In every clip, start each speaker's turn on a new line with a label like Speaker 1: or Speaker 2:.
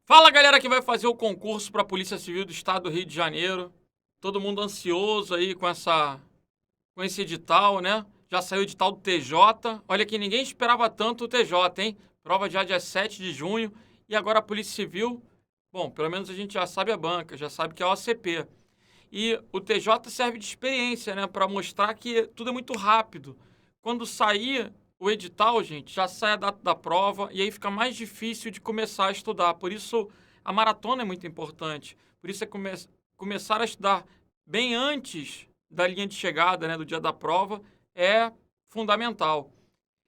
Speaker 1: Fala, galera que vai fazer o concurso para a Polícia Civil do Estado do Rio de Janeiro. Todo mundo ansioso aí com esse edital, né? Já saiu o edital do TJ. Olha que ninguém esperava tanto o TJ, hein? Prova já dia 7 de junho. E agora a Polícia Civil, bom, pelo menos a gente já sabe a banca, já sabe que é a OCP. E o TJ serve de experiência, né? Para mostrar que tudo é muito rápido. Quando sair o edital, gente, já sai a data da prova e aí fica mais difícil de começar a estudar. Por isso, a maratona é muito importante. Por isso, começar a estudar bem antes da linha de chegada, né, do dia da prova, é fundamental.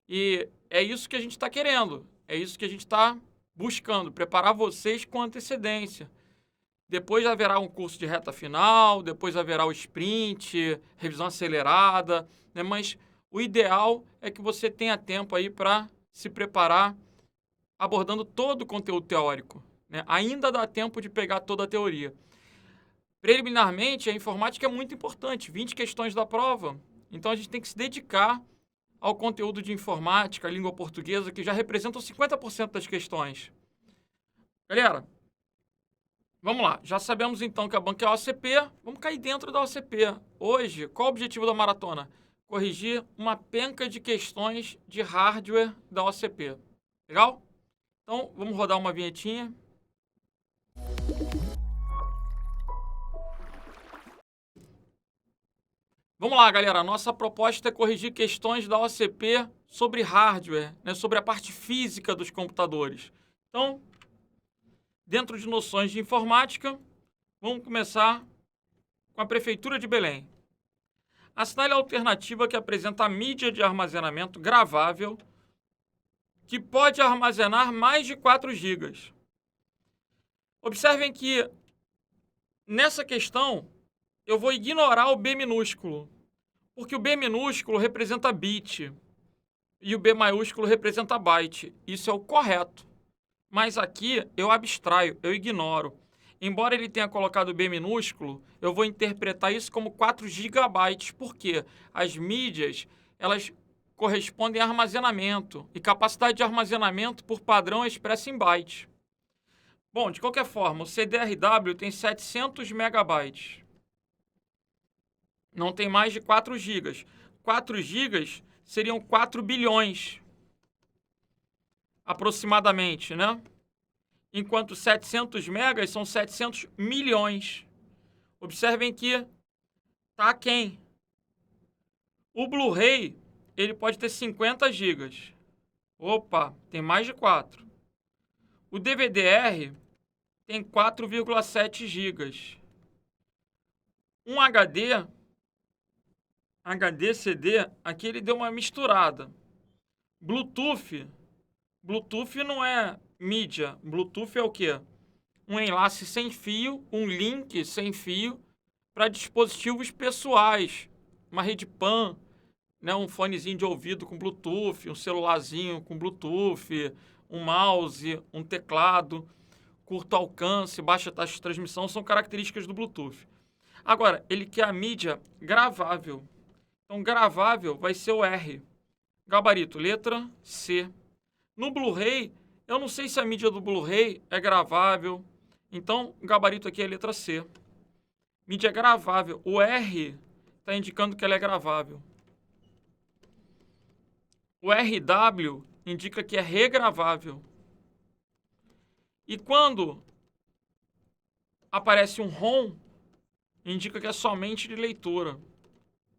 Speaker 1: E é isso que a gente está querendo. É isso que a gente está buscando, preparar vocês com antecedência. Depois haverá um curso de reta final, depois haverá o sprint, revisão acelerada, né? Mas o ideal é que você tenha tempo aí para se preparar abordando todo o conteúdo teórico, né? Ainda dá tempo de pegar toda a teoria. Preliminarmente, a informática é muito importante, 20 questões da prova. Então a gente tem que se dedicar ao conteúdo de informática, língua portuguesa, que já representam 50% das questões. Galera, vamos lá, já sabemos então que a banca é a OCP, vamos cair dentro da OCP. Hoje, qual o objetivo da maratona? Corrigir uma penca de questões de hardware da OCP. Legal? Então, vamos rodar uma vinhetinha. Vamos lá, galera. A nossa proposta é corrigir questões da OCP sobre hardware, né, sobre a parte física dos computadores. Então, dentro de noções de informática, vamos começar com a Prefeitura de Belém. Assinale a alternativa que apresenta a mídia de armazenamento gravável que pode armazenar mais de 4 GB. Observem que nessa questão eu vou ignorar o B minúsculo, porque o B minúsculo representa bit e o B maiúsculo representa byte. Isso é o correto. Mas aqui eu abstraio, eu ignoro. Embora ele tenha colocado B minúsculo, eu vou interpretar isso como 4 GB, porque as mídias, elas correspondem a armazenamento, e capacidade de armazenamento, por padrão, é expressa em bytes. Bom, de qualquer forma, o CDRW tem 700 megabytes. Não tem mais de 4 GB. 4 GB seriam 4 bilhões, aproximadamente, né? Enquanto 700 megas são 700 milhões. Observem que está aquém. O Blu-ray, ele pode ter 50 gigas. Opa, tem mais de 4. O DVD-R tem 4,7 gigas. Um HD-CD, aqui ele deu uma misturada. Bluetooth não é mídia. Bluetooth é o quê? Um enlace sem fio, um link sem fio para dispositivos pessoais. Uma rede PAN, né, um fonezinho de ouvido com Bluetooth, um celularzinho com Bluetooth, um mouse, um teclado, curto alcance, baixa taxa de transmissão, são características do Bluetooth. Agora, ele quer a mídia gravável. Então, gravável vai ser o R. Gabarito, letra C. No Blu-ray, eu não sei se a mídia do Blu-ray é gravável. Então, o gabarito aqui é a letra C. Mídia gravável. O R está indicando que ela é gravável. O RW indica que é regravável. E quando aparece um ROM, indica que é somente de leitura.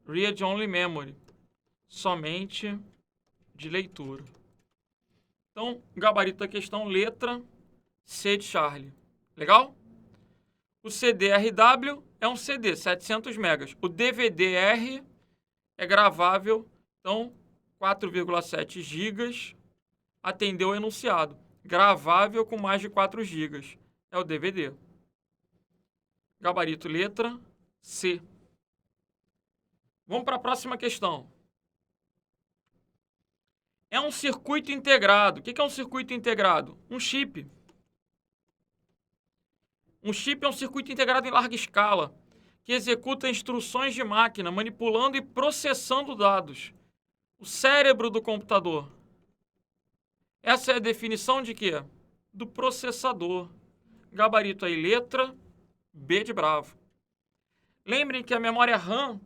Speaker 1: Read Only Memory. Somente de leitura. Então, gabarito da questão, letra C de Charlie. Legal? O CDRW é um CD, 700 megas. O DVD-R é gravável, então 4,7 gigas atendeu o enunciado. Gravável com mais de 4 gigas. É o DVD. Gabarito letra C. Vamos para a próxima questão. É um circuito integrado. O que é um circuito integrado? Um chip. Um chip é um circuito integrado em larga escala, que executa instruções de máquina, manipulando e processando dados. O cérebro do computador. Essa é a definição de quê? Do processador. gabarito aí, letra B de bravo. Lembrem que a memória RAM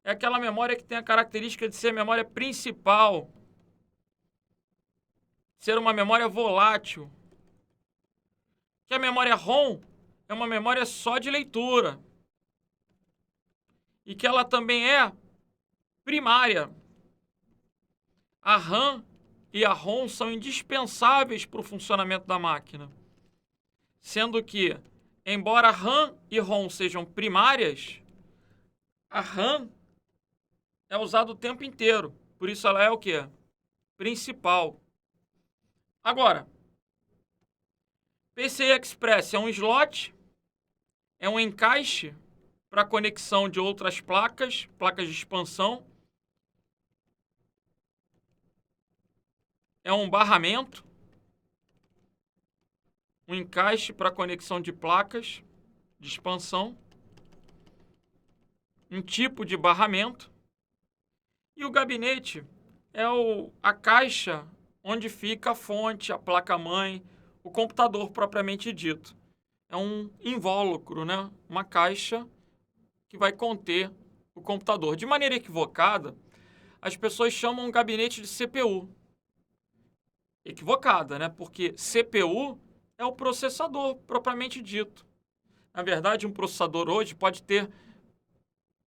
Speaker 1: é aquela memória que tem a característica de ser memória principal, ser uma memória volátil. Que a memória ROM é uma memória só de leitura. E que ela também é primária. A RAM e a ROM são indispensáveis para o funcionamento da máquina. Sendo que, embora RAM e ROM sejam primárias, a RAM é usada o tempo inteiro. Por isso ela é o quê? Principal. Agora, PCI Express é um slot, é um encaixe para conexão de outras placas, placas de expansão. É um barramento, um encaixe para conexão de placas de expansão, um tipo de barramento. E o gabinete é a caixa onde fica a fonte, a placa-mãe, o computador propriamente dito. É um invólucro, né? Uma caixa que vai conter o computador. De maneira equivocada, as pessoas chamam um gabinete de CPU. Equivocada, né? Porque CPU é o processador propriamente dito. Na verdade, um processador hoje pode ter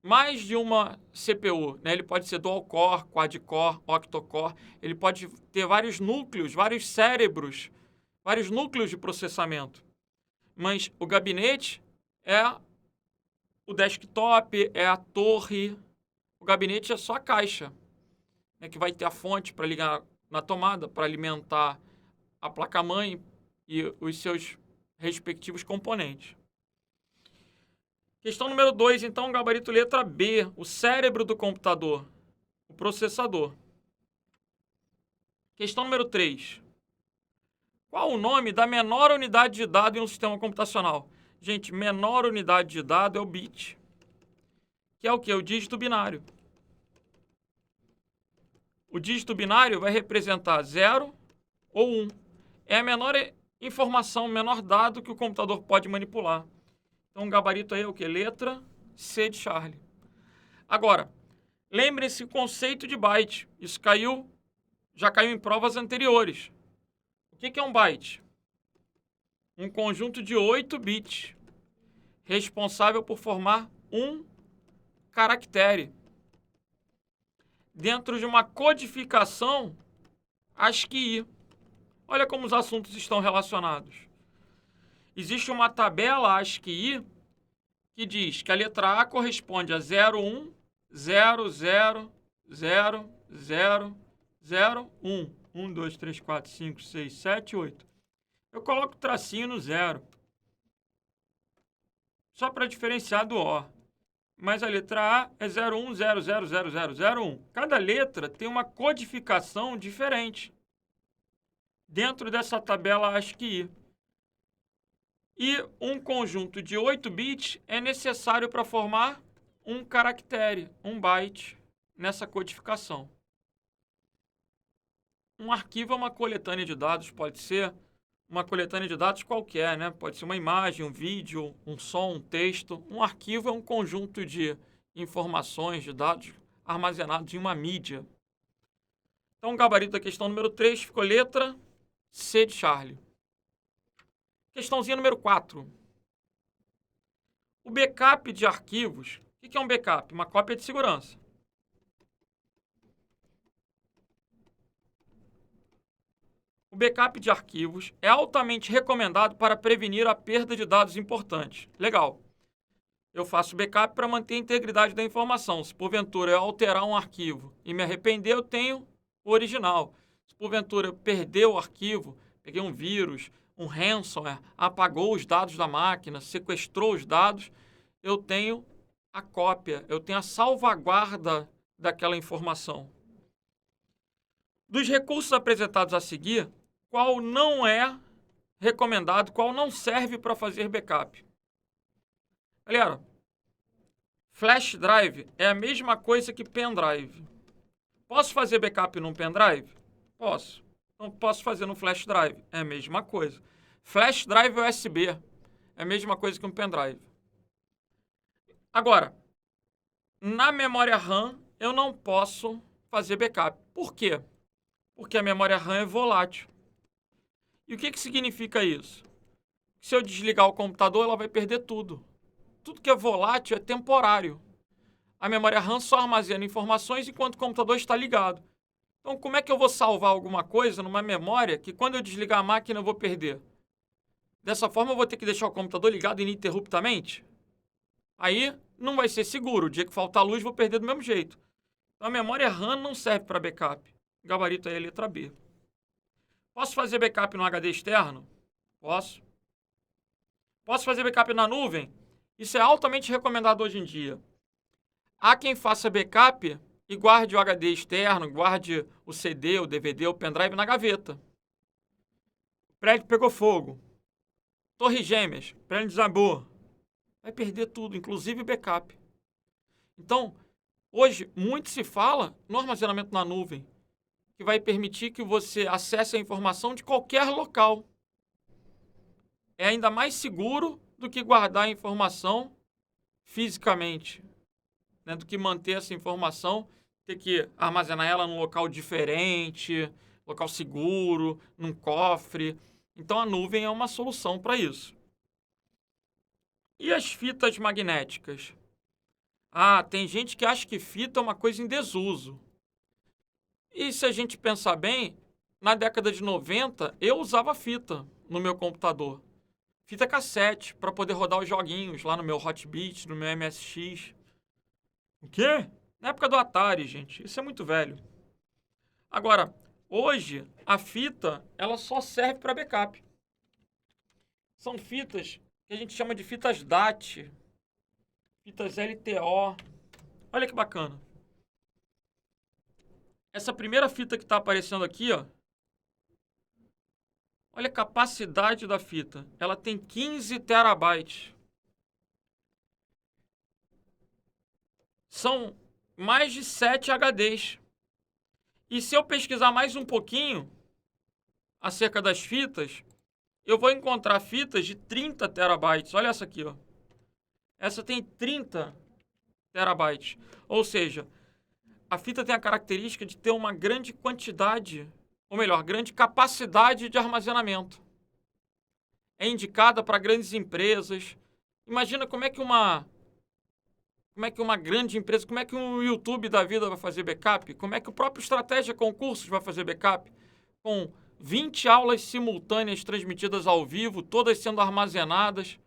Speaker 1: mais de uma CPU, né? Ele pode ser dual-core, quad-core, octa-core. Ele pode ter vários núcleos, vários cérebros, vários núcleos de processamento. Mas o gabinete é o desktop, é a torre. O gabinete é só a caixa, né? Que vai ter a fonte para ligar na tomada, para alimentar a placa-mãe e os seus respectivos componentes. Questão número 2, então, gabarito letra B, o cérebro do computador, o processador. Questão número 3. Qual o nome da menor unidade de dado em um sistema computacional? Gente, menor unidade de dado é o bit, que é o quê? O dígito binário. O dígito binário vai representar 0 ou 1. É a menor informação, o menor dado que o computador pode manipular. Então, o gabarito aí é o quê? Letra C de Charlie. Agora, lembrem-se o conceito de byte. Isso já caiu em provas anteriores. O que é um byte? Um conjunto de 8 bits, responsável por formar um caractere. Dentro de uma codificação ASCII. Olha como os assuntos estão relacionados. Existe uma tabela ASCII que diz que a letra A corresponde a 01, 0, 0, 0, 0, 0, 1. 1, 2, 3, 4, 5, 6, 7, 8. Eu coloco o tracinho no 0. Só para diferenciar do O. Mas a letra A é 01, 0, 0, 0, 0, 0, 1. Cada letra tem uma codificação diferente dentro dessa tabela ASCII. E um conjunto de 8 bits é necessário para formar um caractere, um byte, nessa codificação. Um arquivo é uma coletânea de dados, pode ser uma coletânea de dados qualquer, né? Pode ser uma imagem, um vídeo, um som, um texto. Um arquivo é um conjunto de informações, de dados armazenados em uma mídia. Então, o gabarito da questão número 3 ficou letra C de Charlie. Questãozinha número 4. O backup de arquivos. O que é um backup? Uma cópia de segurança. O backup de arquivos é altamente recomendado para prevenir a perda de dados importantes. Legal. Eu faço backup para manter a integridade da informação. Se porventura eu alterar um arquivo e me arrepender, eu tenho o original. Se porventura eu perder o arquivo, peguei um vírus, um ransomware, apagou os dados da máquina, sequestrou os dados, eu tenho a cópia, eu tenho a salvaguarda daquela informação. Dos recursos apresentados a seguir, qual não é recomendado, qual não serve para fazer backup? Galera, flash drive é a mesma coisa que pendrive. Posso fazer backup num pendrive? Posso. Não posso fazer no flash drive. É a mesma coisa. Flash drive USB. É a mesma coisa que um pendrive. Agora, na memória RAM, eu não posso fazer backup. Por quê? Porque a memória RAM é volátil. E o que significa isso? Se eu desligar o computador, ela vai perder tudo. Tudo que é volátil é temporário. A memória RAM só armazena informações enquanto o computador está ligado. Então, como é que eu vou salvar alguma coisa numa memória que quando eu desligar a máquina eu vou perder? Dessa forma, eu vou ter que deixar o computador ligado ininterruptamente? Aí não vai ser seguro. O dia que faltar luz, vou perder do mesmo jeito. Então, a memória RAM não serve para backup. O gabarito aí é a letra B. Posso fazer backup no HD externo? Posso. Posso fazer backup na nuvem? Isso é altamente recomendado hoje em dia. Há quem faça backup e guarde o HD externo, guarde o CD, o DVD, o pendrive na gaveta. O prédio pegou fogo. Torre Gêmeas, prédio desabou. Vai perder tudo, inclusive o backup. Então, hoje, muito se fala no armazenamento na nuvem, que vai permitir que você acesse a informação de qualquer local. É ainda mais seguro do que guardar a informação fisicamente, né? Do que manter essa informação, ter que armazenar ela num local diferente, local seguro, num cofre. Então, a nuvem é uma solução para isso. E as fitas magnéticas? Tem gente que acha que fita é uma coisa em desuso. E se a gente pensar bem, na década de 90, eu usava fita no meu computador. Fita cassete, para poder rodar os joguinhos lá no meu Hotbit, no meu MSX. O quê? Na época do Atari, gente. Isso é muito velho. Agora, hoje, a fita, ela só serve para backup. São fitas que a gente chama de fitas DAT. Fitas LTO. Olha que bacana. Essa primeira fita que está aparecendo aqui, ó. Olha a capacidade da fita. Ela tem 15 terabytes. São mais de 7 HDs. E se eu pesquisar mais um pouquinho acerca das fitas, eu vou encontrar fitas de 30 terabytes. Olha essa aqui, ó. Essa tem 30 terabytes. Ou seja, a fita tem a característica de ter uma grande quantidade, ou melhor, grande capacidade de armazenamento. É indicada para grandes empresas. Imagina como é que uma grande empresa, como é que um YouTube da vida vai fazer backup? Como é que o próprio Estratégia Concursos vai fazer backup? Com 20 aulas simultâneas transmitidas ao vivo, todas sendo armazenadas.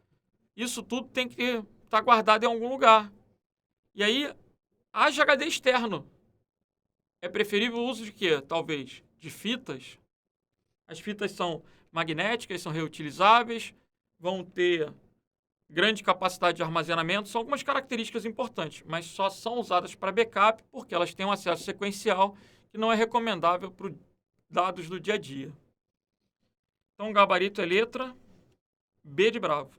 Speaker 1: Isso tudo tem que estar guardado em algum lugar. E aí, haja HD externo. É preferível o uso de quê? Talvez de fitas. As fitas são magnéticas, são reutilizáveis, vão ter grande capacidade de armazenamento, são algumas características importantes, mas só são usadas para backup porque elas têm um acesso sequencial que não é recomendável para dados do dia a dia. Então, o gabarito é letra B de bravo.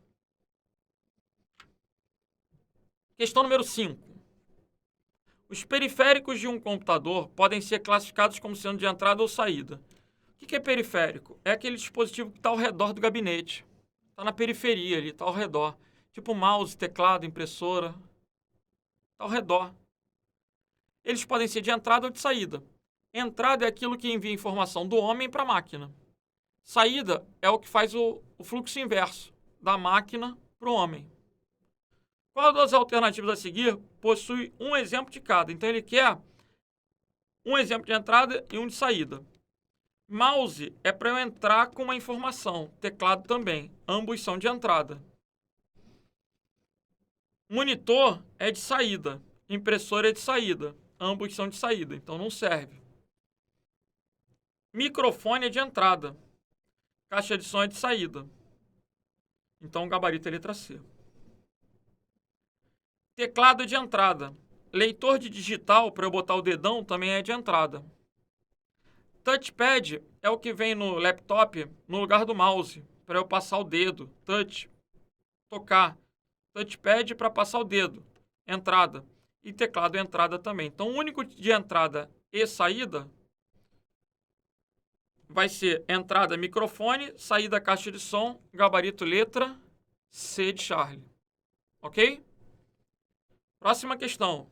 Speaker 1: Questão número 5. Os periféricos de um computador podem ser classificados como sendo de entrada ou saída. O que é periférico? É aquele dispositivo que está ao redor do gabinete. Está na periferia ali, está ao redor. Tipo mouse, teclado, impressora. Está ao redor. Eles podem ser de entrada ou de saída. Entrada é aquilo que envia informação do homem para a máquina. Saída é o que faz o fluxo inverso, da máquina para o homem. Qual das alternativas a seguir possui um exemplo de cada? Então, ele quer um exemplo de entrada e um de saída. Mouse é para eu entrar com uma informação. Teclado também. Ambos são de entrada. Monitor é de saída. Impressora é de saída. Ambos são de saída, então não serve. Microfone é de entrada. Caixa de som é de saída. Então o gabarito é letra C. Teclado é de entrada. Leitor de digital, para eu botar o dedão, também é de entrada. Touchpad é o que vem no laptop no lugar do mouse, para eu passar o dedo. Touch, tocar. Touchpad para passar o dedo. Entrada. E teclado entrada também. Então, o único de entrada e saída vai ser entrada microfone, saída caixa de som, gabarito letra, C de Charlie. Ok? Próxima questão.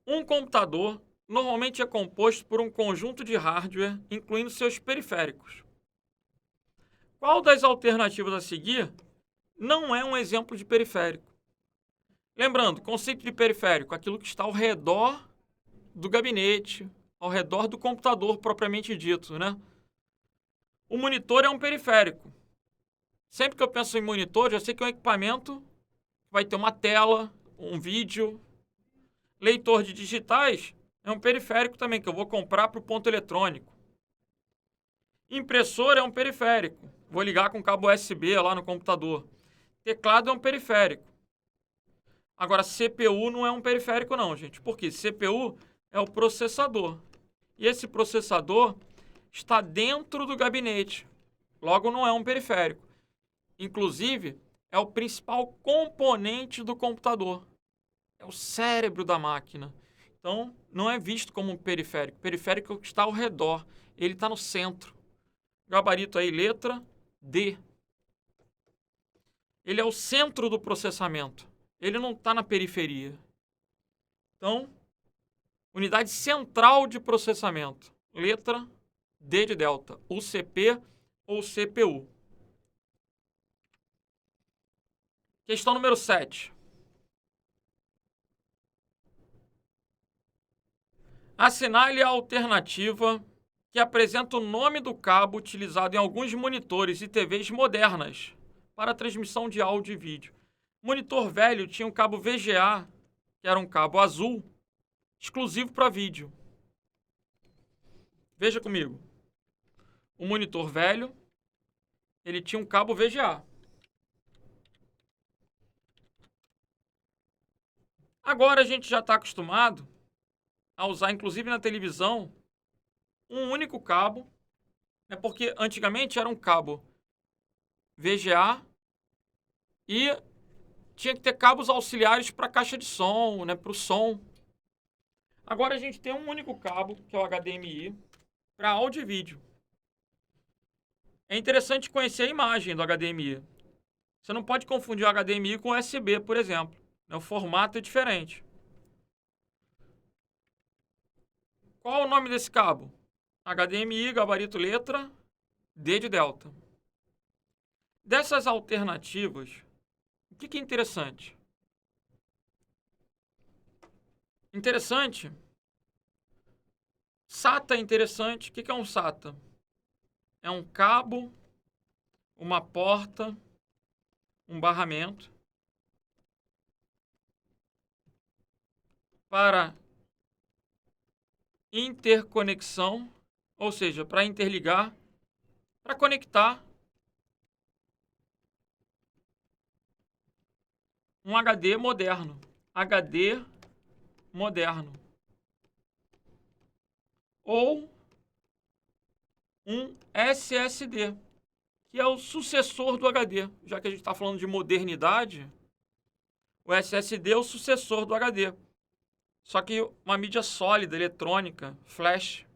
Speaker 1: Um computador normalmente é composto por um conjunto de hardware, incluindo seus periféricos. Qual das alternativas a seguir não é um exemplo de periférico? Lembrando, conceito de periférico, aquilo que está ao redor do gabinete, ao redor do computador propriamente dito, né? O monitor é um periférico. Sempre que eu penso em monitor, já sei que é um equipamento que vai ter uma tela, um vídeo. Leitor de digitais é um periférico também, que eu vou comprar para o ponto eletrônico. Impressora é um periférico. Vou ligar com cabo USB lá no computador. Teclado é um periférico. Agora, CPU não é um periférico não, gente. Por quê? CPU é o processador. E esse processador está dentro do gabinete. Logo, não é um periférico. Inclusive, é o principal componente do computador. É o cérebro da máquina. Então, não é visto como um periférico. Periférico é o que está ao redor. Ele está no centro. Gabarito aí, letra D. Ele é o centro do processamento. Ele não está na periferia. Então, unidade central de processamento. Letra D de delta. UCP ou CPU. Questão número 7. Assinale a alternativa que apresenta o nome do cabo utilizado em alguns monitores e TVs modernas para transmissão de áudio e vídeo. Monitor velho tinha um cabo VGA, que era um cabo azul, exclusivo para vídeo. Veja comigo. O monitor velho, ele tinha um cabo VGA. Agora a gente já está acostumado a usar, inclusive na televisão, um único cabo, né, porque antigamente era um cabo VGA e tinha que ter cabos auxiliares para a caixa de som, né, para o som. Agora a gente tem um único cabo, que é o HDMI, para áudio e vídeo. É interessante conhecer a imagem do HDMI. Você não pode confundir o HDMI com o USB, por exemplo. O formato é diferente. Qual é o nome desse cabo? HDMI, gabarito letra, D de delta. Dessas alternativas, o que é interessante? Interessante. SATA é interessante. O que é um SATA? É um cabo, uma porta, um barramento para interconexão, ou seja, para interligar, para conectar um HD moderno. HD moderno. Ou um SSD, que é o sucessor do HD. Já que a gente está falando de modernidade, o SSD é o sucessor do HD. Só que uma mídia sólida, eletrônica, flash.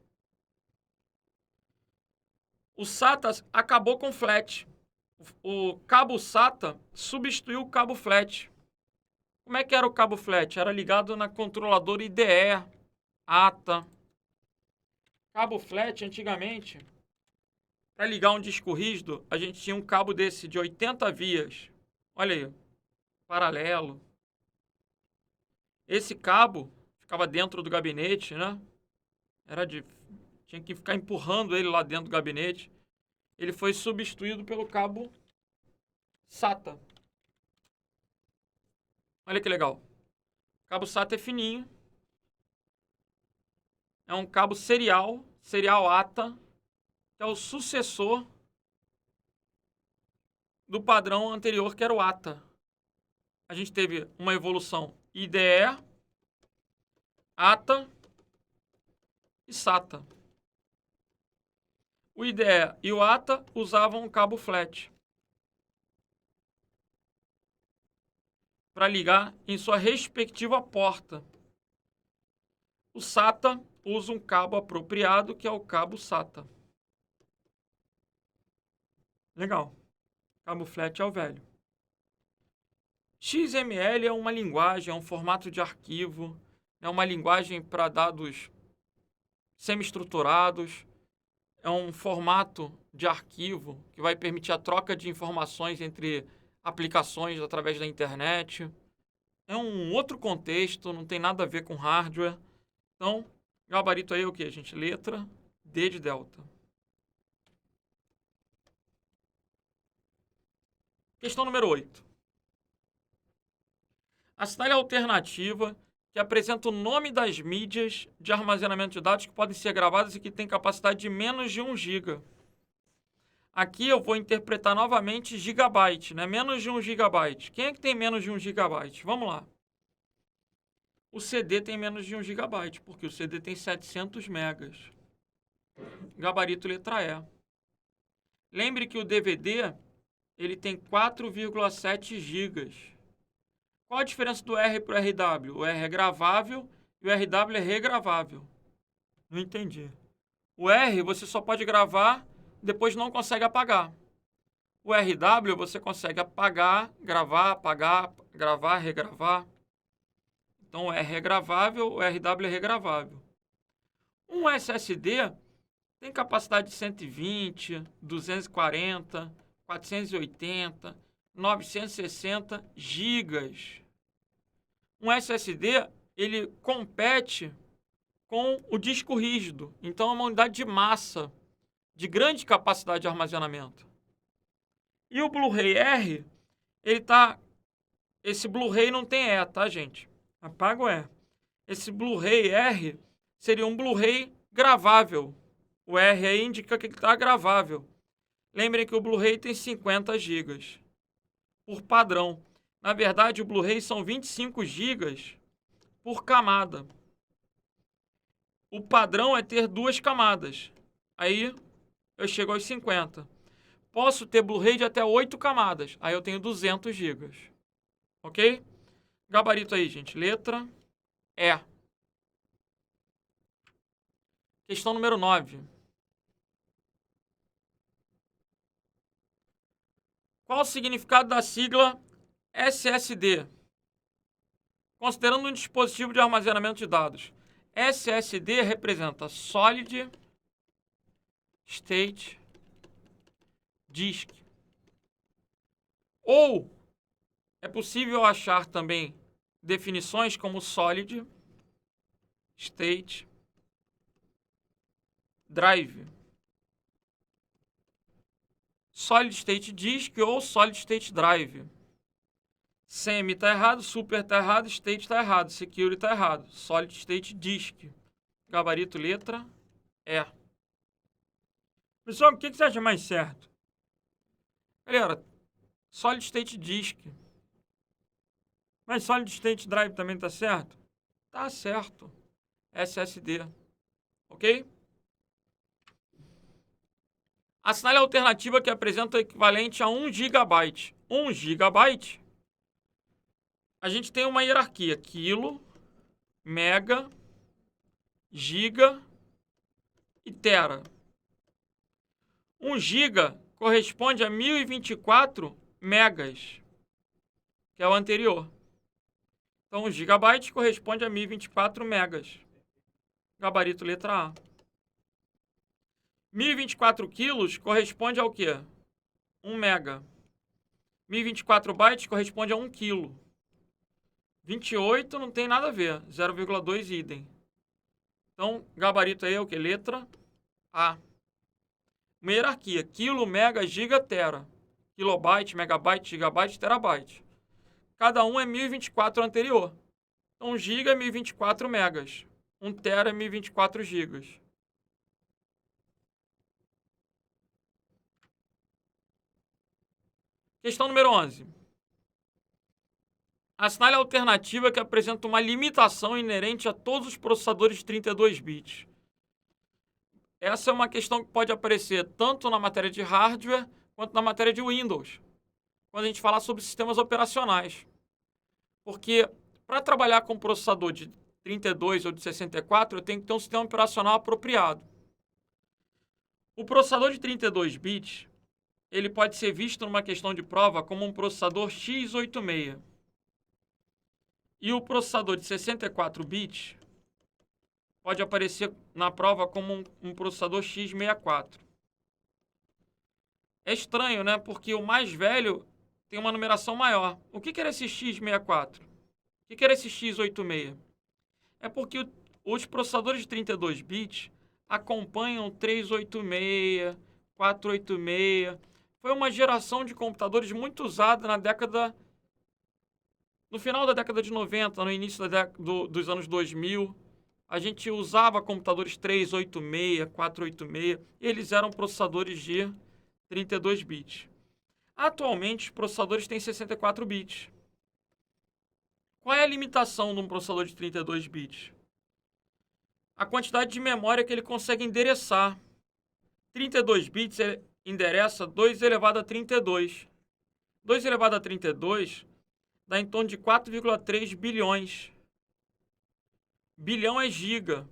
Speaker 1: O SATA acabou com o flat. O cabo SATA substituiu o cabo flat. Como é que era o cabo flat? Era ligado na controladora IDE, ATA. Cabo flat, antigamente, para ligar um disco rígido, a gente tinha um cabo desse de 80 vias. Olha aí, paralelo. Esse cabo ficava dentro do gabinete, né? Tinha que ficar empurrando ele lá dentro do gabinete. Ele foi substituído pelo cabo SATA. Olha que legal. O cabo SATA é fininho. É um cabo serial ATA, que é o sucessor do padrão anterior, que era o ATA. A gente teve uma evolução IDE, ATA e SATA. O IDE e o ATA usavam um cabo flat para ligar em sua respectiva porta. O SATA usa um cabo apropriado, que é o cabo SATA. Legal. Cabo flat é o velho. XML é uma linguagem, é um formato de arquivo, é uma linguagem para dados semi-estruturados, é um formato de arquivo que vai permitir a troca de informações entre aplicações através da internet. É um outro contexto, não tem nada a ver com hardware. Então, gabarito aí é o que, gente? Letra D de delta. Questão número 8. Assinale a alternativa que apresenta o nome das mídias de armazenamento de dados que podem ser gravadas e que têm capacidade de menos de 1 GB. Aqui eu vou interpretar novamente gigabyte, né? Menos de 1 GB. Quem é que tem menos de 1 GB? Vamos lá. O CD tem menos de 1 GB, porque o CD tem 700 megas. Gabarito letra E. Lembre que o DVD ele tem 4,7 GB. Qual a diferença do R para o RW? O R é gravável e o RW é regravável. Não entendi. O R você só pode gravar, depois não consegue apagar. O RW você consegue apagar, gravar, gravar, regravar. Então o R é gravável, o RW é regravável. Um SSD tem capacidade de 120, 240, 480, 960 gigas. Um SSD, ele compete com o disco rígido. Então, é uma unidade de massa, de grande capacidade de armazenamento. E o Blu-ray R, ele tá... Esse Blu-ray não tem E, tá, gente? Apaga o E. Esse Blu-ray R seria um Blu-ray gravável. O R aí indica que ele está gravável. Lembrem que o Blu-ray tem 50 GB por padrão. Na verdade, o Blu-ray são 25 GB por camada. O padrão é ter 2 camadas. Aí eu chego aos 50. Posso ter Blu-ray de até 8 camadas. Aí eu tenho 200 GB. Ok? Gabarito aí, gente. Letra E. Questão número 9. Qual o significado da sigla SSD? Considerando um dispositivo de armazenamento de dados, SSD representa Solid State Disk. Ou é possível achar também definições como Solid State Drive. Solid State Disk ou Solid State Drive. Semi está errado, Super está errado, State está errado, Security está errado. Solid State Disk. Gabarito letra E. Pessoal, o que você acha mais certo? Galera, Solid State Disk. Mas Solid State Drive também está certo? Tá certo. SSD. Ok? Assinale a alternativa que apresenta o equivalente a 1 GB. 1 GB, a gente tem uma hierarquia. Quilo, mega, giga e tera. 1 GB corresponde a 1024 megas, que é o anterior. Então, 1 GB corresponde a 1024 megas. Gabarito letra A. 1024 quilos corresponde ao quê? 1 mega. 1024 bytes corresponde a 1 quilo. 28 não tem nada a ver. 0,2 idem. Então, gabarito aí é o quê? Letra A. Uma hierarquia. Quilo, mega, giga, tera. Kilobyte, megabyte, gigabyte, terabyte. Cada um é 1024 anterior. Então, 1 giga é 1024 megas. 1 tera é 1024 gigas. Questão número 11. Assinale a alternativa que apresenta uma limitação inerente a todos os processadores de 32 bits. Essa é uma questão que pode aparecer tanto na matéria de hardware quanto na matéria de Windows, quando a gente falar sobre sistemas operacionais. Porque para trabalhar com processador de 32 ou de 64, eu tenho que ter um sistema operacional apropriado. O processador de 32 bits, ele pode ser visto numa questão de prova como um processador x86. E o processador de 64 bits pode aparecer na prova como um processador x64. É estranho, né? Porque o mais velho tem uma numeração maior. O que era esse x64? O que era esse x86? É porque os processadores de 32 bits acompanham 386, 486. Foi uma geração de computadores muito usada no final da década de 90, no início dos anos 2000. A gente usava computadores 386, 486. Eles eram processadores de 32 bits. Atualmente, os processadores têm 64 bits. Qual é a limitação de um processador de 32 bits? A quantidade de memória que ele consegue endereçar. 32 bits endereça 2 elevado a 32. 2 elevado a 32 dá em torno de 4,3 bilhões. Bilhão é giga.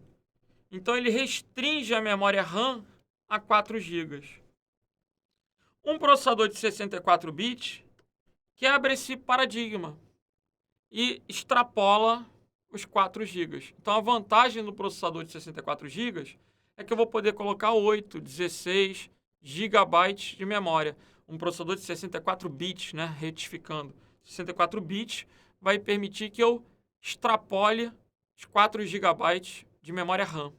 Speaker 1: Então ele restringe a memória RAM a 4 gigas. Um processador de 64 bits quebra esse paradigma e extrapola os 4 gigas. Então a vantagem do processador de 64 gigas é que eu vou poder colocar 8, 16 gigabytes de memória. Um processador de 64 bits, né, retificando. 64 bits vai permitir que eu extrapole os 4 gigabytes de memória RAM.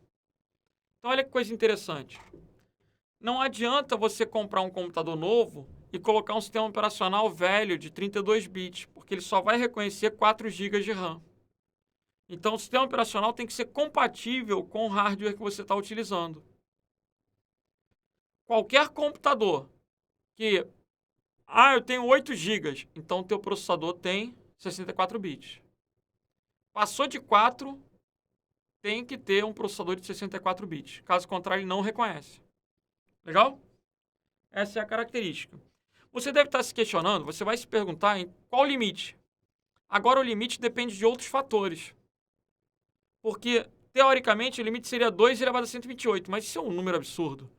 Speaker 1: Então olha que coisa interessante. Não adianta você comprar um computador novo e colocar um sistema operacional velho de 32 bits, porque ele só vai reconhecer 4 GB de RAM. Então, o sistema operacional tem que ser compatível com o hardware que você está utilizando. Qualquer computador que... eu tenho 8 GB, então o teu processador tem 64 bits. Passou de 4, tem que ter um processador de 64 bits. Caso contrário, ele não reconhece. Legal? Essa é a característica. Você deve estar se questionando, você vai se perguntar em qual o limite. Agora o limite depende de outros fatores. Porque, teoricamente, o limite seria 2 elevado a 128, mas isso é um número absurdo.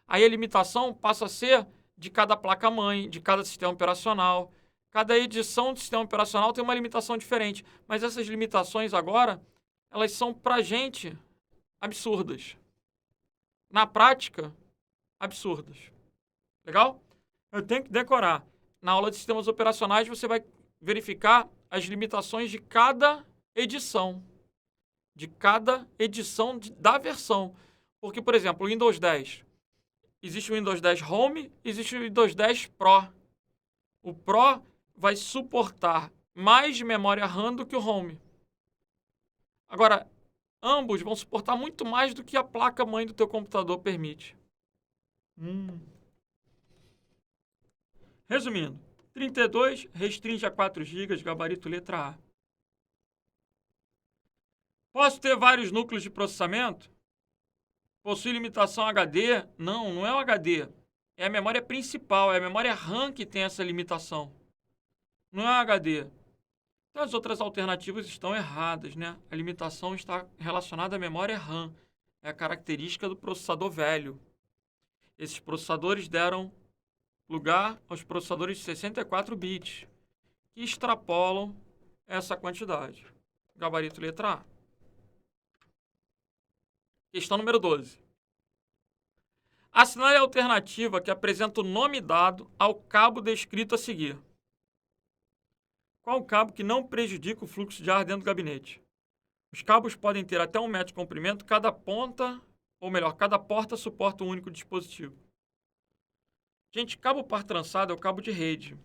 Speaker 1: Aí a limitação passa a ser de cada placa-mãe, de cada sistema operacional. Cada edição do sistema operacional tem uma limitação diferente. Mas essas limitações agora, elas são, pra gente, absurdas. Na prática, absurdas. Legal? Eu tenho que decorar. Na aula de sistemas operacionais, você vai verificar as limitações de cada edição. Da versão. Porque, por exemplo, o Windows 10. Existe o Windows 10 Home, existe o Windows 10 Pro. O Pro vai suportar mais memória RAM do que o Home. Agora, ambos vão suportar muito mais do que a placa-mãe do teu computador permite. Resumindo, 32 restringe a 4 GB, gabarito letra A. Posso ter vários núcleos de processamento? Possui limitação HD? Não, não é o HD. É a memória principal, é a memória RAM que tem essa limitação. Não é o HD. Então, as outras alternativas estão erradas, né? A limitação está relacionada à memória RAM. É a característica do processador velho. Esses processadores deram lugar aos processadores de 64 bits, que extrapolam essa quantidade. Gabarito letra A. Questão número 12. Assinale a alternativa que apresenta o nome dado ao cabo descrito a seguir. Qual o cabo que não prejudica o fluxo de ar dentro do gabinete? Os cabos podem ter até 1 metro de comprimento, cada porta suporta um único dispositivo. Gente, cabo par trançado é o cabo de rede.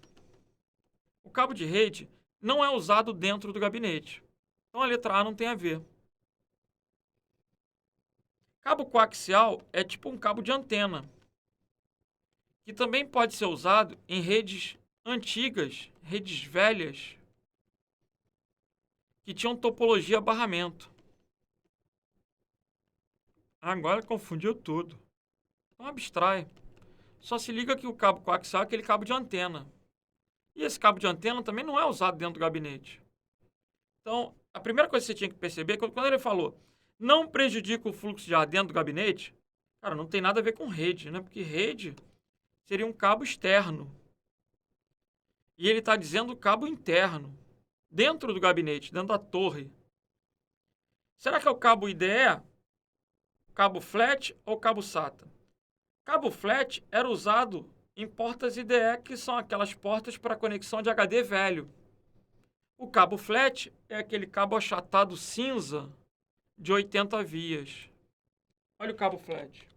Speaker 1: O cabo de rede não é usado dentro do gabinete. Então a letra A não tem a ver. Cabo coaxial é tipo um cabo de antena, que também pode ser usado em redes antigas, redes velhas, que tinham topologia barramento. Agora confundiu tudo. Então abstrai. Só se liga que o cabo coaxial é aquele cabo de antena. E esse cabo de antena também não é usado dentro do gabinete. Então, a primeira coisa que você tinha que perceber, quando ele falou, não prejudica o fluxo de ar dentro do gabinete, cara, não tem nada a ver com rede, né? Porque rede seria um cabo externo. E ele está dizendo cabo interno, dentro do gabinete, dentro da torre. Será que é o cabo IDE, cabo flat ou cabo SATA? Cabo flat era usado em portas IDE, que são aquelas portas para conexão de HD velho. O cabo flat é aquele cabo achatado cinza de 80 vias. Olha o cabo flat.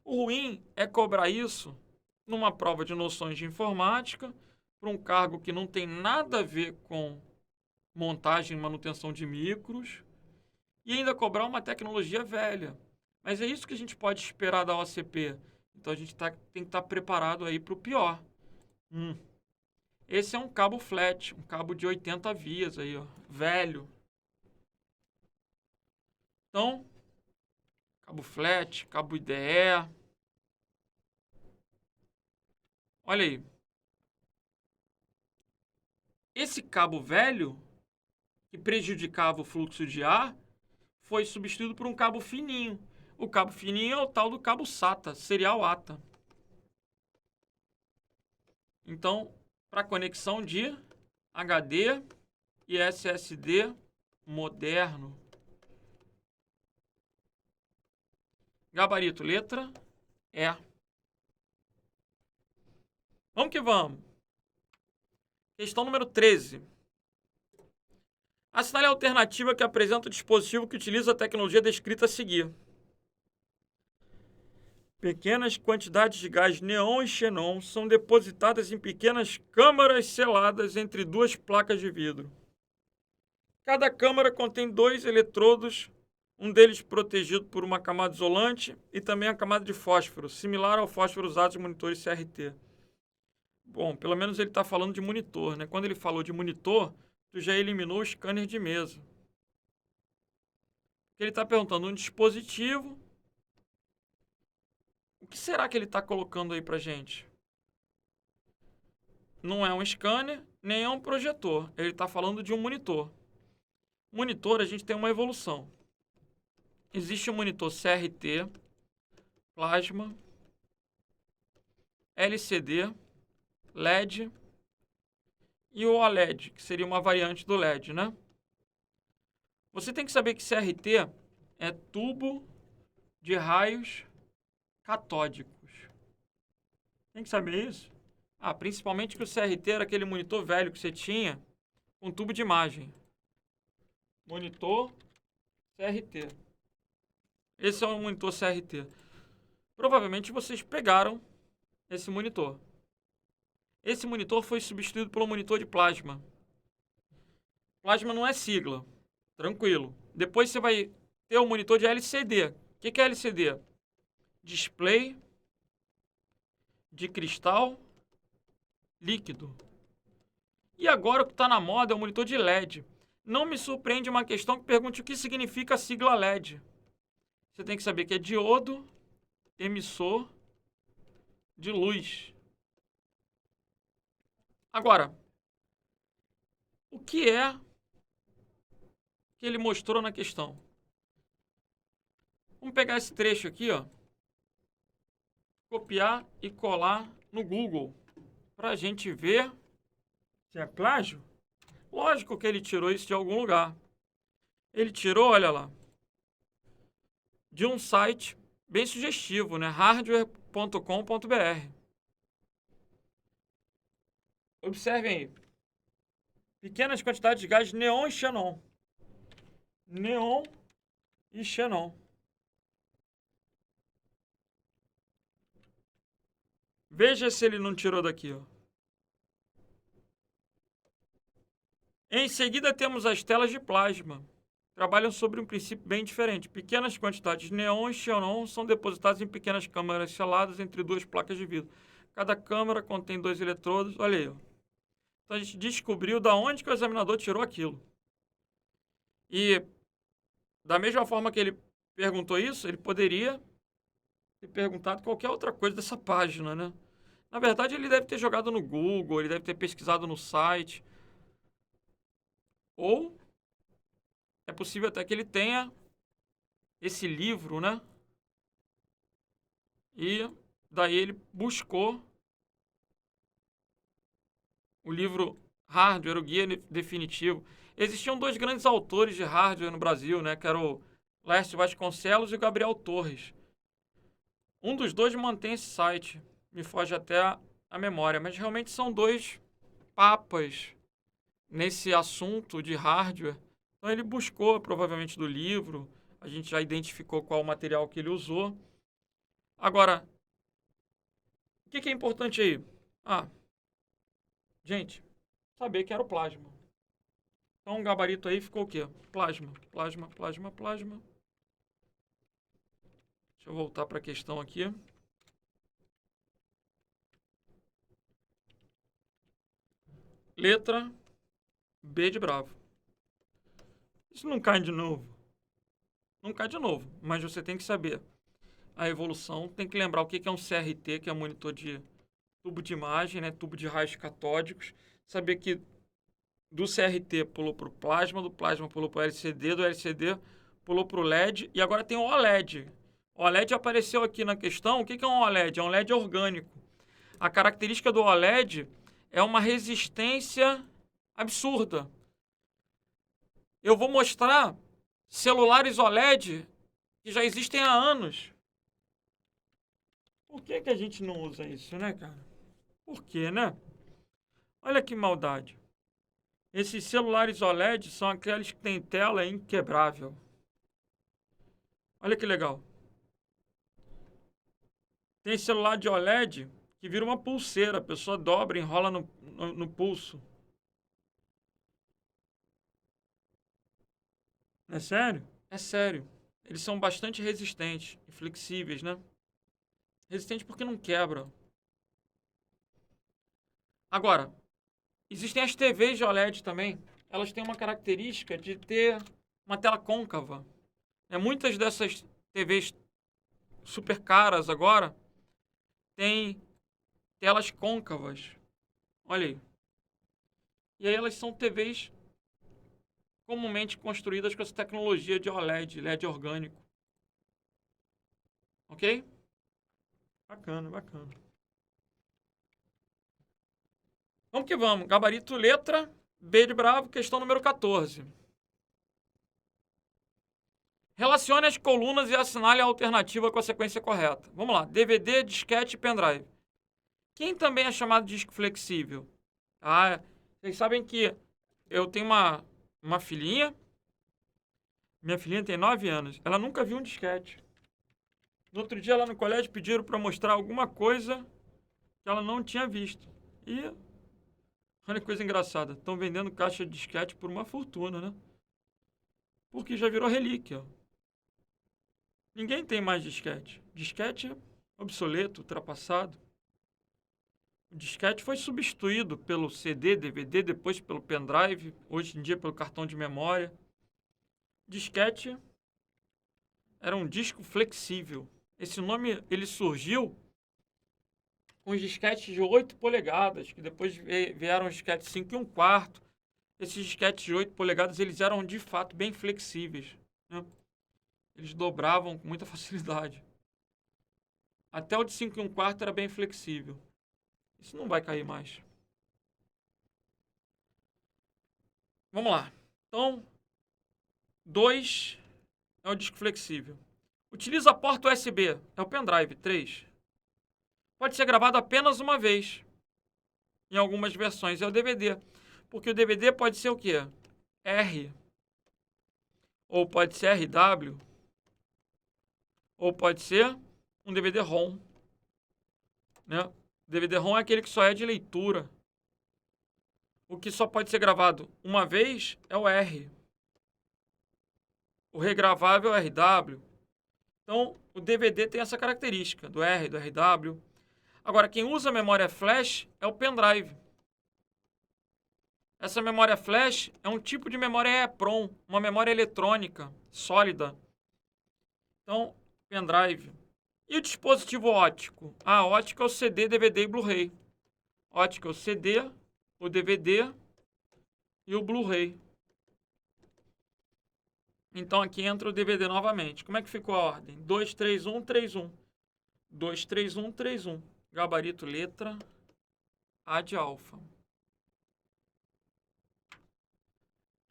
Speaker 1: O ruim é cobrar isso numa prova de noções de informática, para um cargo que não tem nada a ver com montagem e manutenção de micros, e ainda cobrar uma tecnologia velha. Mas é isso que a gente pode esperar da OCP. Então a gente tem que estar preparado aí para o pior. Esse é um cabo flat, um cabo de 80 vias aí, ó, velho. Então, cabo flat, cabo IDE. Olha aí. Esse cabo velho, que prejudicava o fluxo de ar, foi substituído por um cabo fininho. O cabo fininho é o tal do cabo SATA, serial ATA. Então, para conexão de HD e SSD moderno. Gabarito, letra E. Vamos que vamos. Questão número 13. Assinale a alternativa que apresenta o dispositivo que utiliza a tecnologia descrita a seguir. Pequenas quantidades de gás neon e xenon são depositadas em pequenas câmaras seladas entre duas placas de vidro. Cada câmara contém 2 eletrodos, um deles protegido por uma camada isolante e também a camada de fósforo, similar ao fósforo usado em monitores CRT. Bom, pelo menos ele está falando de monitor, né? Quando ele falou de monitor, tu já eliminou o scanner de mesa. Ele está perguntando um dispositivo. O que será que ele está colocando aí pra gente? Não é um scanner, nem é um projetor. Ele está falando de um monitor. Monitor, a gente tem uma evolução. Existe o monitor CRT, plasma, LCD, LED e o OLED, que seria uma variante do LED, né? Você tem que saber que CRT é tubo de raios catódicos. Tem que saber isso? Principalmente que o CRT era aquele monitor velho que você tinha com tubo de imagem. Monitor CRT. Esse é o monitor CRT. Provavelmente vocês pegaram esse monitor. Esse monitor foi substituído por um monitor de plasma. Plasma não é sigla. Tranquilo. Depois você vai ter o monitor de LCD. O que é LCD? Display de cristal líquido. E agora o que está na moda é o monitor de LED. Não me surpreende uma questão que pergunte o que significa a sigla LED. Você tem que saber que é diodo emissor de luz. Agora, o que é que ele mostrou na questão? Vamos pegar esse trecho aqui, ó, copiar e colar no Google para a gente ver se é plágio. Lógico que ele tirou isso de algum lugar. Ele tirou, olha lá, de um site bem sugestivo, né? hardware.com.br. Observem aí. Pequenas quantidades de gás neon e xenon. Neon e xenon. Veja se ele não tirou daqui, ó. Em seguida temos as telas de plasma. Trabalham sobre um princípio bem diferente. Pequenas quantidades de neon e xenon são depositadas em pequenas câmaras seladas entre duas placas de vidro. Cada câmara contém 2 eletrodos. Olha aí, ó. Então a gente descobriu da onde que o examinador tirou aquilo. E da mesma forma que ele perguntou isso, ele poderia ter perguntado qualquer outra coisa dessa página, né? Na verdade, ele deve ter jogado no Google, ele deve ter pesquisado no site. Ou É possível até que ele tenha esse livro, né? E daí ele buscou o livro Hardware, o Guia Definitivo. Existiam dois grandes autores de hardware no Brasil, né? Que era o Laércio Vasconcelos e o Gabriel Torres. Um dos dois mantém esse site. Me foge até a memória. Mas realmente são dois papas nesse assunto de hardware. Então ele buscou, provavelmente, do livro. A gente já identificou qual o material que ele usou. Agora, o que é importante aí? Gente, saber que era o plasma. Então o gabarito aí ficou o quê? Plasma, plasma, plasma, plasma. Deixa eu voltar para a questão aqui. Letra B de bravo. Isso não cai de novo. Não cai de novo, mas você tem que saber a evolução. Tem que lembrar o que é um CRT, que é um monitor de tubo de imagem, né? Tubo de raios catódicos. Saber que do CRT pulou para o plasma, do plasma pulou para o LCD, do LCD pulou para o LED e agora tem o OLED. O OLED apareceu aqui na questão. O que é um OLED? É um LED orgânico. A característica do OLED é uma resistência absurda. Eu vou mostrar celulares OLED que já existem há anos. Por que a gente não usa isso, né, cara? Por quê, né? Olha que maldade. Esses celulares OLED são aqueles que têm tela inquebrável. Olha que legal. Tem celular de OLED que vira uma pulseira. A pessoa dobra, enrola no pulso. É sério? É sério. Eles são bastante resistentes e flexíveis, né? Resistente porque não quebra. Agora, existem as TVs de OLED também. Elas têm uma característica de ter uma tela côncava. Muitas dessas TVs super caras agora têm telas côncavas. Olha aí. E aí elas são TVs comumente construídas com essa tecnologia de OLED, LED orgânico. Ok? Bacana, bacana. Vamos que vamos. Gabarito letra B de bravo, questão número 14. Relacione as colunas e assinale a alternativa com a sequência correta. Vamos lá. DVD, disquete e pendrive. Quem também é chamado de disco flexível? Vocês sabem que eu tenho uma filhinha. Minha filhinha tem 9 anos. Ela nunca viu um disquete. No outro dia, lá no colégio, pediram para mostrar alguma coisa que ela não tinha visto. E olha que coisa engraçada. Estão vendendo caixa de disquete por uma fortuna, né? Porque já virou relíquia. Ninguém tem mais disquete. Disquete é obsoleto, ultrapassado. O disquete foi substituído pelo CD, DVD, depois pelo pendrive, hoje em dia pelo cartão de memória. Disquete era um disco flexível. Esse nome ele surgiu com os disquetes de 8 polegadas, que depois vieram os disquetes 5 e 1/4. Esses disquetes de 8 polegadas eles eram de fato bem flexíveis, né? Eles dobravam com muita facilidade. Até o de 5 e 1/4 era bem flexível. Isso não vai cair mais. Vamos lá. Então, 2 é o disco flexível. Utiliza a porta USB, é o pendrive. 3. Pode ser gravado apenas uma vez. Em algumas versões é o DVD. Porque o DVD pode ser o quê? R. Ou pode ser RW. Ou pode ser um DVD-ROM. Né? DVD-ROM é aquele que só é de leitura. O que só pode ser gravado uma vez é o R. O regravável é RW. Então, o DVD tem essa característica do R, do RW. Agora, quem usa memória flash é o pendrive. Essa memória flash é um tipo de memória EEPROM, uma memória eletrônica sólida. Então, pendrive. E o dispositivo óptico? Óptico é o CD, DVD e Blu-ray. Óptico é o CD, o DVD e o Blu-ray. Então aqui entra o DVD novamente. Como é que ficou a ordem? 2, 3, 1, 3, 1. 2, 3, 1, 3, 1. Gabarito letra A de alfa.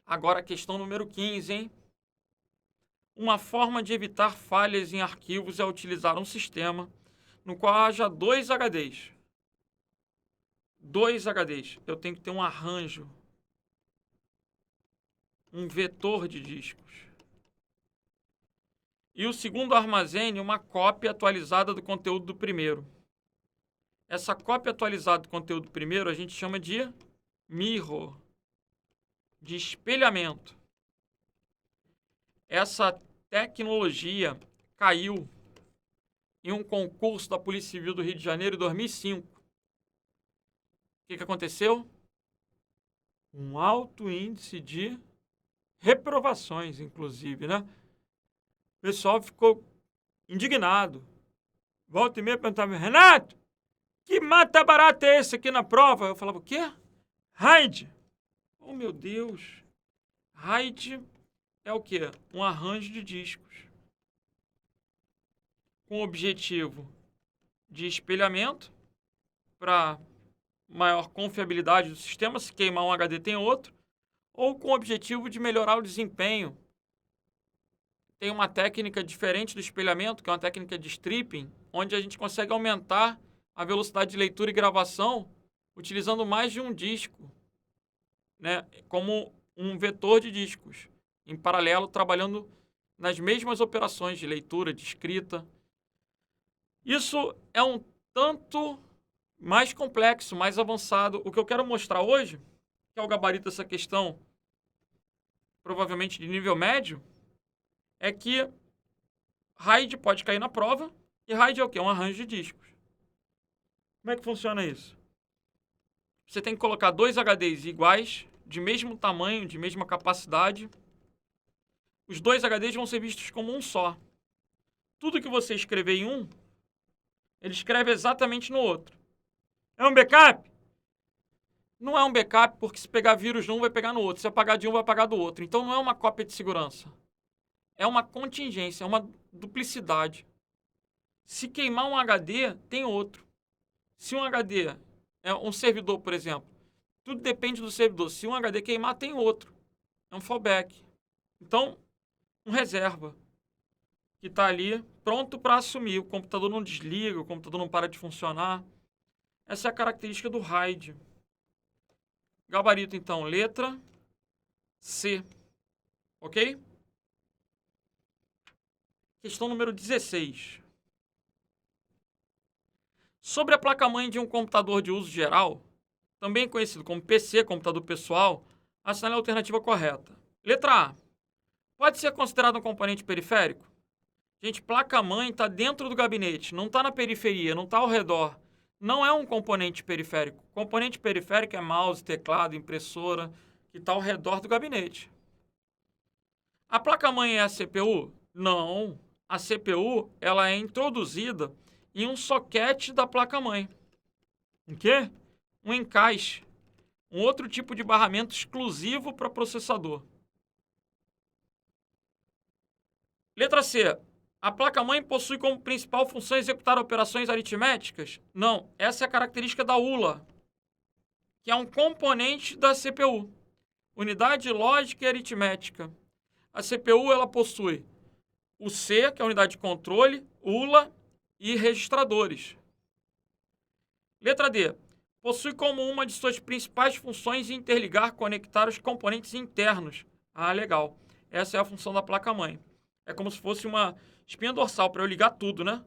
Speaker 1: Agora a questão número 15, hein? Uma forma de evitar falhas em arquivos é utilizar um sistema no qual haja 2 HDs. 2 HDs. Eu tenho que ter um arranjo, um vetor de discos. E o segundo armazene uma cópia atualizada do conteúdo do primeiro. Essa cópia atualizada do conteúdo do primeiro a gente chama de mirror, de espelhamento. Essa tecnologia caiu em um concurso da Polícia Civil do Rio de Janeiro em 2005. O que aconteceu? Um alto índice de reprovações, inclusive, né? O pessoal ficou indignado. Volta e meia perguntava, Renato, que mata barata é esse aqui na prova? Eu falava, o quê? RAID. Oh, meu Deus. RAID é o quê? Um arranjo de discos. Com o objetivo de espelhamento para maior confiabilidade do sistema, se queimar um HD tem outro, ou com o objetivo de melhorar o desempenho. Tem uma técnica diferente do espelhamento, que é uma técnica de stripping, onde a gente consegue aumentar a velocidade de leitura e gravação utilizando mais de um disco, né, como um vetor de discos, em paralelo, trabalhando nas mesmas operações de leitura, de escrita. Isso é um tanto mais complexo, mais avançado. O que eu quero mostrar hoje, que é o gabarito dessa questão, provavelmente de nível médio, é que RAID pode cair na prova, e RAID é o quê? Um arranjo de discos. Como é que funciona isso? Você tem que colocar 2 HDs iguais, de mesmo tamanho, de mesma capacidade. Os 2 HDs vão ser vistos como um só. Tudo que você escrever em um, ele escreve exatamente no outro. É um backup? Não é um backup, porque se pegar vírus num, vai pegar no outro. Se apagar de um, vai apagar do outro. Então não é uma cópia de segurança. É uma contingência, é uma duplicidade. Se queimar um HD, tem outro. Se um HD é um servidor, por exemplo, tudo depende do servidor. Se um HD queimar, tem outro. É um fallback. Então, um reserva que está ali pronto para assumir. O computador não desliga, o computador não para de funcionar. Essa é a característica do RAID. Gabarito, então, letra C. Ok? Questão número 16. Sobre a placa-mãe de um computador de uso geral, também conhecido como PC, computador pessoal, assinale a alternativa correta. Letra A. Pode ser considerado um componente periférico? Gente, placa-mãe está dentro do gabinete, não está na periferia, não está ao redor. Não é um componente periférico. Componente periférico é mouse, teclado, impressora, que está ao redor do gabinete. A placa-mãe é a CPU? Não. A CPU ela é introduzida em um soquete da placa-mãe. O quê? Um encaixe. Um outro tipo de barramento exclusivo para processador. Letra C. A placa-mãe possui como principal função executar operações aritméticas? Não. Essa é a característica da ULA, que é um componente da CPU. Unidade lógica e aritmética. A CPU ela possui o C, que é a unidade de controle, ULA e registradores. Letra D. Possui como uma de suas principais funções interligar, conectar os componentes internos. Ah, legal. Essa é a função da placa-mãe. É como se fosse uma espinha dorsal para eu ligar tudo, né?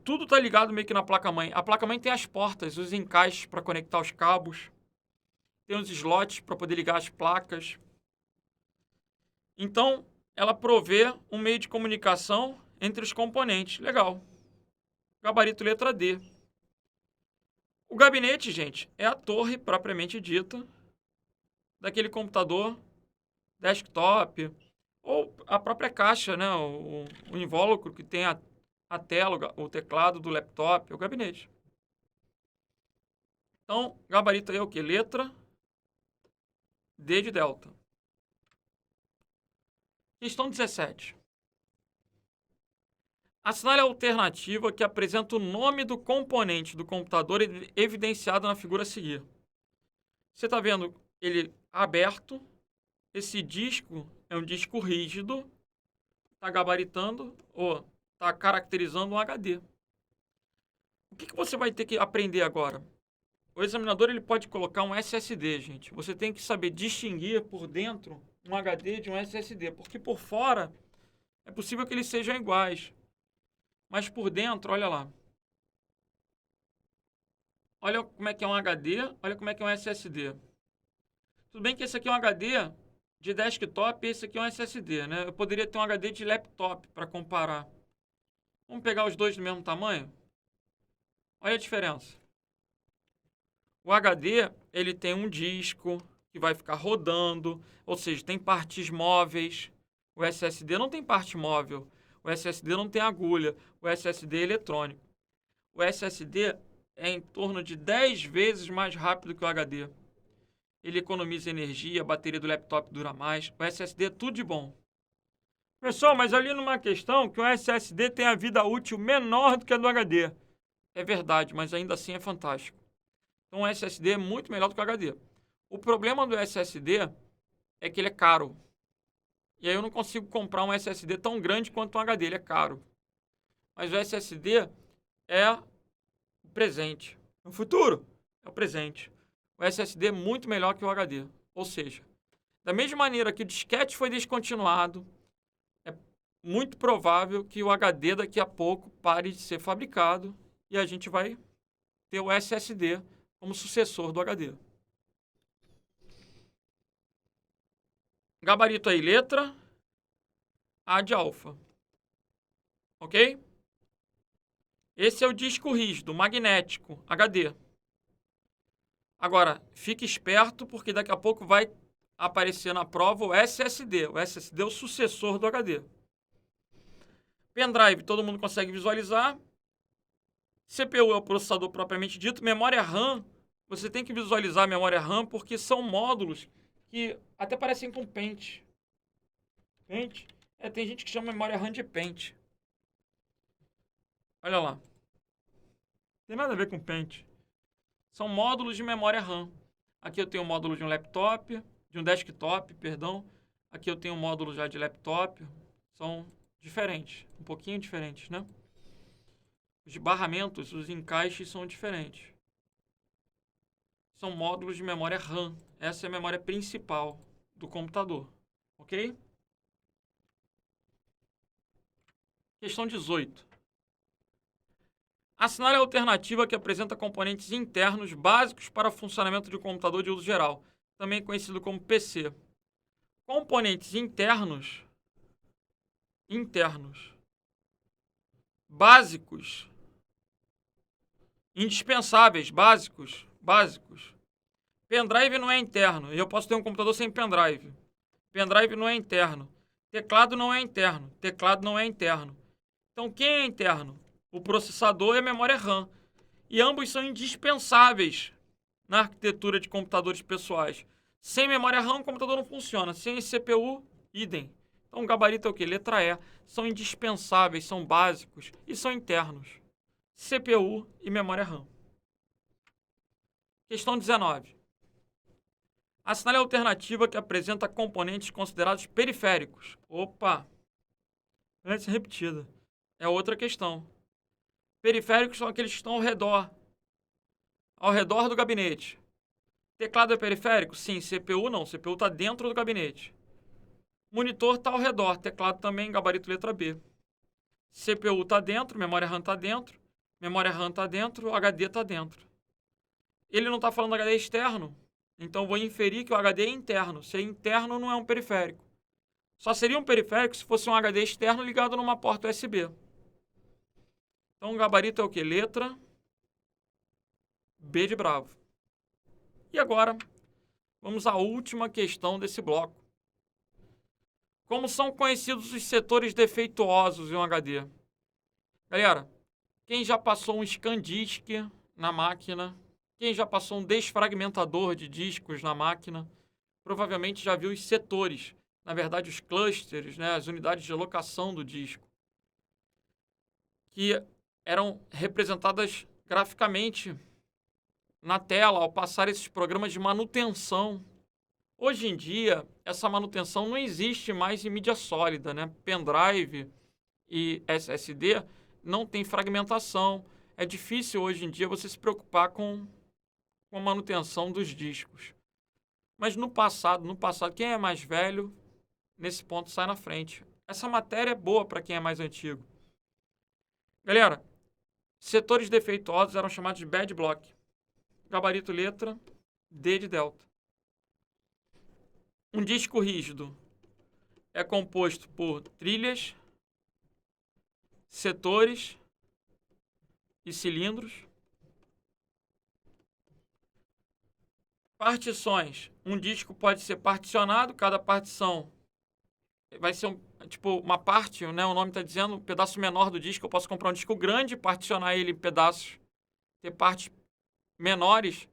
Speaker 1: Tudo está ligado meio que na placa-mãe. A placa-mãe tem as portas, os encaixes para conectar os cabos. Tem os slots para poder ligar as placas. Então, ela provê um meio de comunicação entre os componentes. Legal. Gabarito letra D. O gabinete, gente, é a torre propriamente dita daquele computador desktop ou a própria caixa, né? O invólucro que tem a tela, o teclado do laptop, o gabinete. Então, gabarito aí é o quê? Letra D de delta. Questão 17. Assinale a alternativa que apresenta o nome do componente do computador evidenciado na figura a seguir. Você está vendo ele aberto. Esse disco é um disco rígido. Está gabaritando ou está caracterizando um HD. O que você vai ter que aprender agora? O examinador ele pode colocar um SSD, gente. Você tem que saber distinguir por dentro um HD de um SSD, porque por fora é possível que eles sejam iguais. Mas por dentro, olha lá. Olha como é que é um HD, olha como é que é um SSD. Tudo bem que esse aqui é um HD de desktop e esse aqui é um SSD, né? Eu poderia ter um HD de laptop para comparar. Vamos pegar os dois do mesmo tamanho? Olha a diferença. O HD, ele tem um disco que vai ficar rodando, ou seja, tem partes móveis. O SSD não tem parte móvel. O SSD não tem agulha. O SSD é eletrônico. O SSD é em torno de 10 vezes mais rápido que o HD. Ele economiza energia, a bateria do laptop dura mais. O SSD é tudo de bom. Pessoal, mas ali numa questão que o SSD tem a vida útil menor do que a do HD. É verdade, mas ainda assim é fantástico. Então o SSD é muito melhor do que o HD. O problema do SSD é que ele é caro. E aí eu não consigo comprar um SSD tão grande quanto um HD, ele é caro. Mas o SSD é o presente. O futuro é o presente. O SSD é muito melhor que o HD. Ou seja, da mesma maneira que o disquete foi descontinuado, é muito provável que o HD daqui a pouco pare de ser fabricado e a gente vai ter o SSD como sucessor do HD. Gabarito aí, letra A de alfa. Ok? Esse é o disco rígido, magnético, HD. Agora, fique esperto porque daqui a pouco vai aparecer na prova o SSD. O SSD é o sucessor do HD. Pendrive, todo mundo consegue visualizar. CPU é o processador propriamente dito. Memória RAM, você tem que visualizar a memória RAM porque são módulos que até parecem com pente. Pente? Tem gente que chama memória RAM de pente. Olha lá. Não tem nada a ver com pente. São módulos de memória RAM. Aqui eu tenho um módulo de um laptop, de um desktop, perdão. Aqui eu tenho um módulo já de laptop. São diferentes, um pouquinho diferentes, né? Os barramentos, os encaixes são diferentes. São módulos de memória RAM. Essa é a memória principal do computador, ok? Questão 18. Assinale a alternativa que apresenta componentes internos básicos para o funcionamento de um computador de uso geral, também conhecido como PC. Componentes internos, básicos, indispensáveis, básicos. Pendrive não é interno, e eu posso ter um computador sem pendrive. Pendrive não é interno. Teclado não é interno. Teclado não é interno. Então, quem é interno? O processador e a memória RAM. E ambos são indispensáveis na arquitetura de computadores pessoais. Sem memória RAM, o computador não funciona. Sem CPU, idem. Então, o gabarito é o quê? Letra E. São indispensáveis, são básicos e são internos. CPU e memória RAM. Questão 19. Assinale a alternativa que apresenta componentes considerados periféricos. Opa! Antes repetida. É outra questão. Periféricos são aqueles que estão ao redor do gabinete. Teclado é periférico? Sim. CPU não. CPU está dentro do gabinete. Monitor está ao redor. Teclado também, gabarito letra B. CPU está dentro, memória RAM está dentro. Memória RAM está dentro, HD está dentro. Ele não está falando HD externo, então vou inferir que o HD é interno. Se é interno, não é um periférico. Só seria um periférico se fosse um HD externo ligado numa porta USB. Então o gabarito é o quê? Letra B de bravo. E agora, vamos à última questão desse bloco. Como são conhecidos os setores defeituosos em um HD? Galera, quem já passou um ScanDisk na máquina, quem já passou um desfragmentador de discos na máquina, provavelmente já viu os setores. na verdade, os clusters, né, as unidades de locação do disco, que eram representadas graficamente na tela ao passar esses programas de manutenção. Hoje em dia, essa manutenção não existe mais em mídia sólida, né? Pendrive e SSD não tem fragmentação. É difícil hoje em dia você se preocupar com a manutenção dos discos. Mas no passado, quem é mais velho, nesse ponto sai na frente. Essa matéria é boa para quem é mais antigo. Galera, setores defeituosos eram chamados de bad block. Gabarito letra D de delta. Um disco rígido é composto por trilhas, setores e cilindros. Partições. Um disco pode ser particionado, cada partição vai ser tipo uma parte, né? O nome está dizendo um pedaço menor do disco. Eu posso comprar um disco grande, particionar ele em pedaços, ter partes menores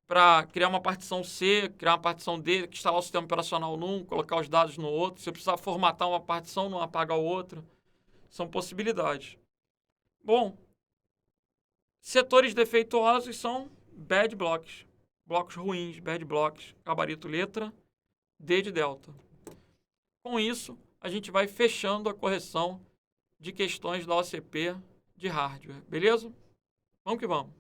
Speaker 1: para criar uma partição C, criar uma partição D, instalar o sistema operacional num, colocar os dados no outro. Se eu precisar formatar uma partição, não apagar o outro. São possibilidades. Bom, setores defeituosos são bad blocks. Blocos ruins, bad blocks, gabarito letra, D de delta. Com isso, a gente vai fechando a correção de questões da OCP de hardware, beleza? Vamos que vamos.